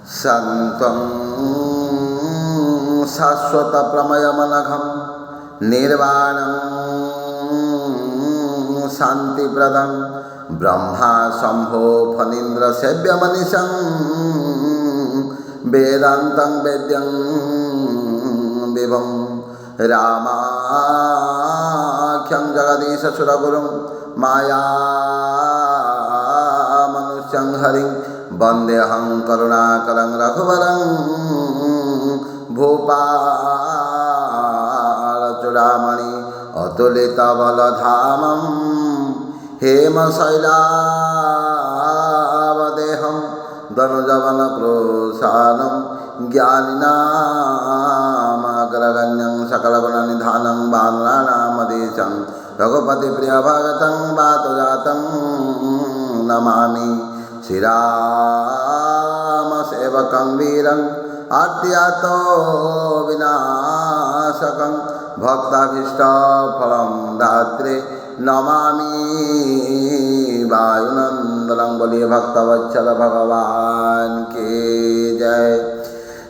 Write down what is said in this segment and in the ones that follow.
शान्तं शाश्वतप्रमयमनघं निर्वाणं शान्तिप्रदं ब्रह्मा शम्भो फणीन्द्रसेव्यमनिशं वेदान्तं वेद्यं विभुं रामाख्यं जगदीशसुरगुरुं मायामनुष्यं हरिं वन्देऽहं करुणाकरं रघुवरं भूपालचूडामणि अतुलितबलधामं हेमशैलावदेहं धनुजवनक्रोशानं ज्ञानिनामग्रगण्यं सकलगुणनिधानं वानराणामधीशं रघुपतिप्रियभगतं वातजातं नमामि श्रीरामसेवकं वीरं आर्त्यातो विनाशकं भक्ताभीष्टफलं दात्रे नमामि वायुनंदनं। बोलिए भक्तवत्सल भगवान की जय।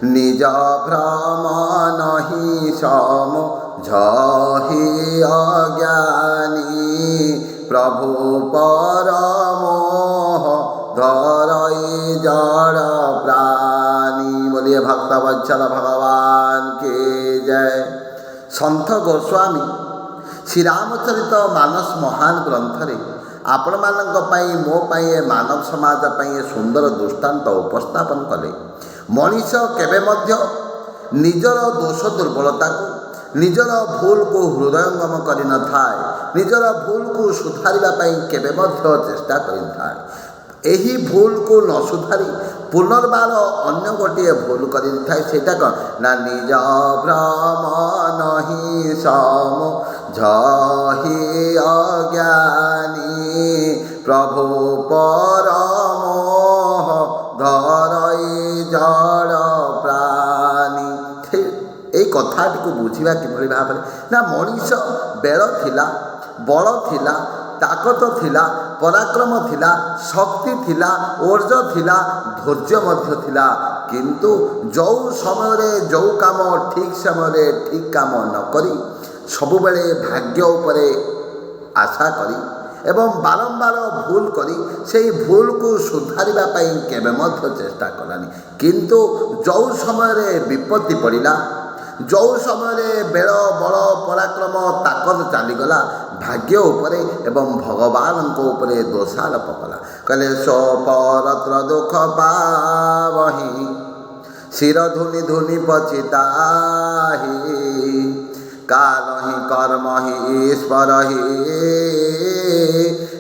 निज भ्रम नहीं सम झहि अज्ञानी प्रभु परमोह धरई जड़ प्राणी। बोलिए भक्तवत्सल भगवान की जय। संत गोस्वामी श्रीरामचरित मानस महान ग्रंथरे आपण मानक पाई मो पाई मानव समाज पाई सुंदर दृष्टांत उपस्थापन कले। मनीष केबे मध्य निजर दोष दुर्बलता को निजर भूल को हृदयंगम करि न थाए, निजर भूल को सुधारिबा पाई केबे मध्य चेष्टा करि थाए। एही भूल को न सुधारी पुनर्बार अन्य गोटे भूल करि थाए। सेटा कौन ना निज भ्रम नहीं सम झहि अज्ञानी प्रभु परमोह धरई जड़ प्राणी। এই কথাটিକୁ ବୁଝିବା କିଭଳି ଭାବରେ ନା ମଣିଷ ବେଳ ଥିଲା, ବଳ ଥିଲା, ତାକତ ଥିଲା, ପରାକ୍ରମ ଥିଲା, ଶକ୍ତି ଥିଲା, ଓର୍ଜ ଥିଲା, ଧୈର୍ଯ୍ୟ ମଧ୍ୟ ଥିଲା। କିନ୍ତୁ ଯେଉଁ ସମୟରେ ଯେଉଁ କାମ ଠିକ୍ ସମୟରେ ଠିକ୍ କାମ ନ କରି ସବୁବେଳେ ଭାଗ୍ୟ ଉପରେ ଆଶା କରି ଏବଂ ବାରମ୍ବାର ଭୁଲ କରି ସେହି ଭୁଲକୁ ସୁଧାରିବା ପାଇଁ କେବେ ମଧ୍ୟ ଚେଷ୍ଟା କଲାନି। କିନ୍ତୁ ଯେଉଁ ସମୟରେ ବିପତ୍ତି ପଡ଼ିଲା, ଯେଉଁ ସମୟରେ ବେଳ ବଳ ପରାକ୍ରମ ତାକତ ଚାଲିଗଲା, ଭାଗ୍ୟ ଉପରେ ଏବଂ ଭଗବାନଙ୍କ ଉପରେ ଦୋଷାରୋପ କଲା। କହିଲେ ସୋ ପରତ୍ର ଦୁଃଖ ପାବହି ଶିର ଧୁନି ଧୁନି ପଚିତାହି काल ही कर्म ही ईश्वर ही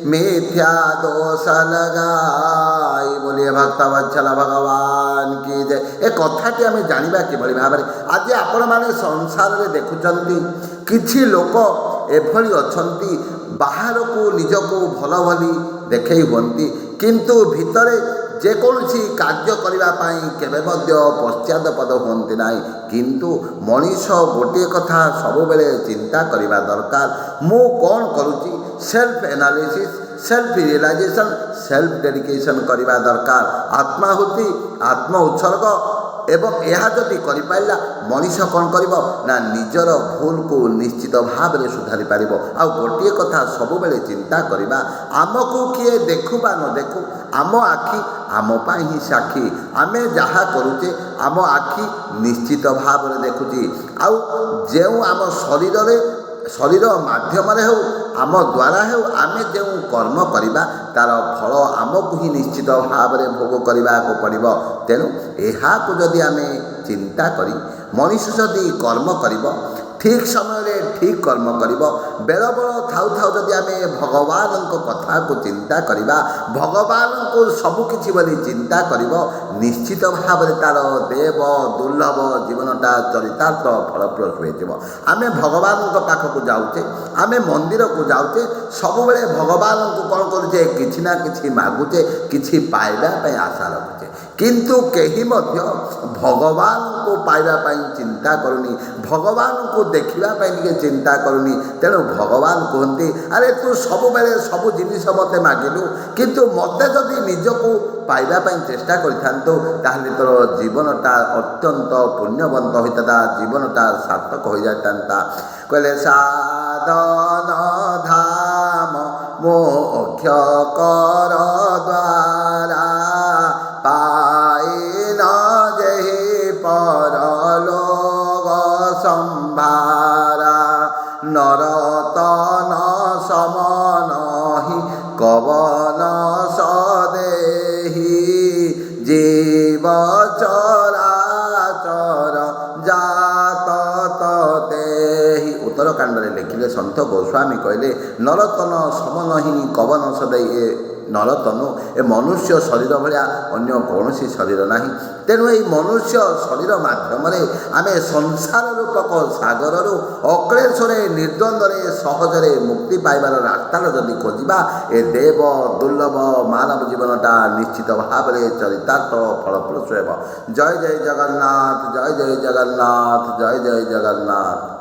मिथ्या दोष लगाई। बोलिए भक्तवत्सल भगवान की जय। ए कथाटी आम जाना किभली भाव में आज आपण मैंने संसार में देखुंट किछि लोक एभली अछंती बाहर को निजको भल भली देखई हुंती किंतु भितरे जेकोसी कार्य करने केवे पश्चातपद हुंती नहीं। किंतु मनीष गोटे कथा सब बेले चिंता करने दरकार, मु कौन करुँची self analysis, self realisation, self dedication करने दरकार। आत्माहुति, आत्म उत्सर्ग एवं यह जदि करिपाइला मनीष कौन करिब ना निजर भूल को निश्चित भाव में सुधारी पारिब। आ गोटे कथा सब बेले चिंता करवा, आमको किए देखु बा न देखु आम आखि आम पाई ही साक्षी। आमे जहाँ करुचे आम आखि निश्चित भाव में देखुची। आउ जो आम शरीर माध्यम हो आम द्वारा हो आमे जो कर्म करवा तार फल आमको ही निश्चित भाव में भोग करने को पड़ो। तेणु यह जदि आम चिंता करी मनीष जदि कर्म करिब ठीक समय ठीक कर्म करिब, बेल बल थाउ थाउ जदि आम भगवान कथा को चिंता करवा, भगवान को सबकि बोली चिंता करिब, निश्चित भाव में तार देव दुर्लभ जीवनटा चरितार्थ फलप्रद हो। आम भगवान पाखक जाऊे, आम मंदिर को जाऊे, ସବୁବେଳେ ଭଗବାନଙ୍କୁ କ'ଣ କରୁଛେ, କିଛି ନା କିଛି ମାଗୁଛେ, କିଛି ପାଇବା ପାଇଁ ଆଶା ରଖୁଛେ, କିନ୍ତୁ କେହି ମଧ୍ୟ ଭଗବାନଙ୍କୁ ପାଇବା ପାଇଁ ଚିନ୍ତା କରୁନି, ଭଗବାନଙ୍କୁ ଦେଖିବା ପାଇଁ ଟିକେ ଚିନ୍ତା କରୁନି। ତେଣୁ ଭଗବାନ କୁହନ୍ତି, ଆରେ ତୁ ସବୁବେଳେ ସବୁ ଜିନିଷ ମୋତେ ମାଗିଲୁ, କିନ୍ତୁ ମୋତେ ଯଦି ନିଜକୁ ପାଇବା ପାଇଁ ଚେଷ୍ଟା କରିଥାନ୍ତୁ ତାହେଲେ ତୋର ଜୀବନଟା ଅତ୍ୟନ୍ତ ପୁଣ୍ୟବନ୍ତ ହୋଇଥାନ୍ତା, ଜୀବନଟା ସାର୍ଥକ ହୋଇଯାଇଥାନ୍ତା। କହିଲେ ସାଧନ ଧାମ ମୋକ୍ଷ କର ଦ୍ୱାରା ପାଇନ ଯେହି ପରଲୋକ ସମ୍ଭାରା ନରତନ ସମନହି କବନ ସଦେହି জীব চরাচর জাত ততেহি। উত্তরকাণ্ডরে লেখিলে সন্ত গোস্বামী কহিলে নরতন সমনহি কবন সদেহি। ନରତନୁ ଏ ମନୁଷ୍ୟ ଶରୀର ଭଳିଆ ଅନ୍ୟ କୌଣସି ଶରୀର ନାହିଁ। ତେଣୁ ଏହି ମନୁଷ୍ୟ ଶରୀର ମାଧ୍ୟମରେ ଆମେ ସଂସାର ରୂପକ ସାଗରରୁ ଅକ୍ଳେଶରେ ନିର୍ଦ୍ୱନ୍ଦ୍ୱରେ ସହଜରେ ମୁକ୍ତି ପାଇବାର ରାସ୍ତାଟା ଯଦି ଖୋଜିବା, ଏ ଦେବ ଦୁର୍ଲଭ ମାନବ ଜୀବନଟା ନିଶ୍ଚିତ ଭାବରେ ଚରିତାର୍ଥ ଫଳପ୍ରସୂ ହେବ। ଜୟ ଜୟ ଜଗନ୍ନାଥ, ଜୟ ଜୟ ଜଗନ୍ନାଥ, ଜୟ ଜୟ ଜଗନ୍ନାଥ।